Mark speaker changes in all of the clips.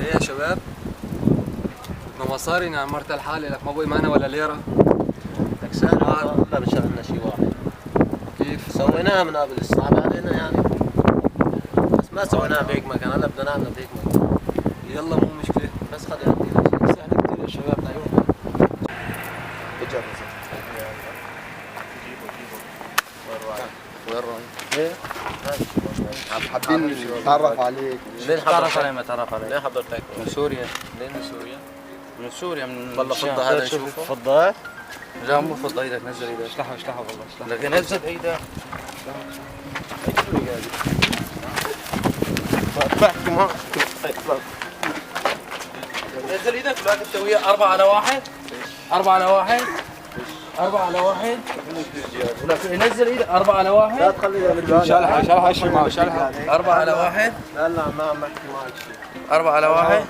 Speaker 1: ايه يا شباب؟ بدنا مصاري عمرت الحالة لك ما بقي معنا ولا ليرة.
Speaker 2: لك سهل والله بشغلنا شي واحد.
Speaker 1: كيف؟
Speaker 2: سويناها من قبل الصعب علينا يعني. بس ما سويناها بهيك مكان، هلا بدنا نعملها بهيك مكان.
Speaker 1: يلا مو مشكلة.
Speaker 2: بس خلي عندي
Speaker 1: سهل كثير يا شباب لعيونكم.
Speaker 2: بجرب.
Speaker 3: وين رايح؟
Speaker 2: ايه؟
Speaker 3: حابين نتعرف عليك.
Speaker 2: ليه
Speaker 4: تعرف علي ما تعرف علي؟
Speaker 2: ليه حضرتك؟
Speaker 4: من سوريا.
Speaker 2: ليه من سوريا؟
Speaker 4: من سوريا من
Speaker 2: والله
Speaker 4: الشام.
Speaker 2: فضة هذا نشوفه؟
Speaker 4: فضة؟ لا مو فضة، ايدك نزل ايدك. اشلحها والله اشلحها. لكن نزل ايدك.
Speaker 2: بحكي معك.
Speaker 4: نزل ايدك لا تسويها 4 على 1. 4 على 1. 4 على 1. نزل ايدك 4 على 1.
Speaker 2: لا تخلي
Speaker 3: شلحها اشي معه شلحها.
Speaker 4: 4 على 1.
Speaker 2: لا ما عم بحكي معك شيء.
Speaker 4: 4 على 1.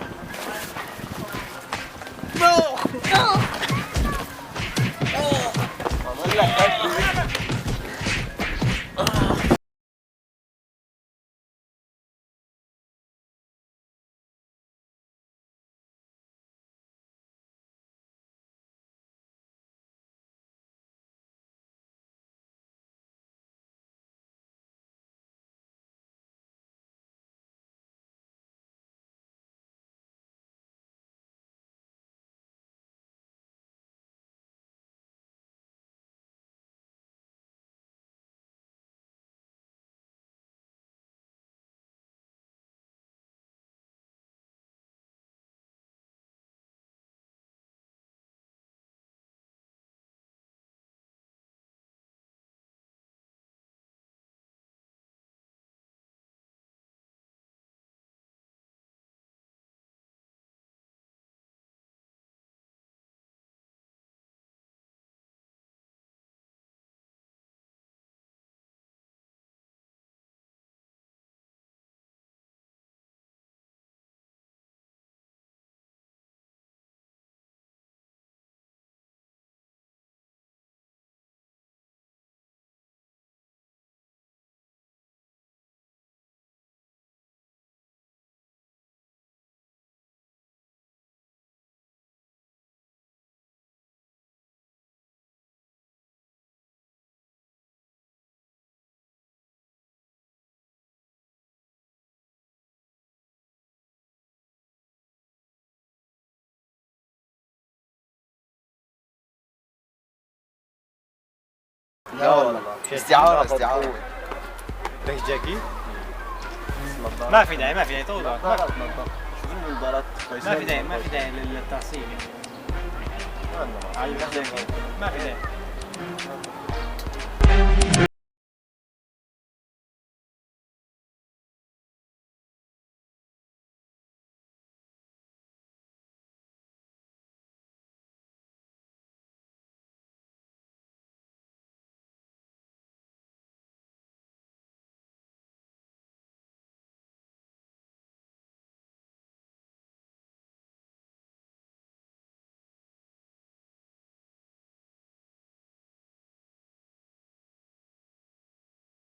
Speaker 3: لا والله استعارة
Speaker 5: ليش جاكي؟ ما في داعي توضع. ما في داعي للتعصيب يعني. ما في داعي.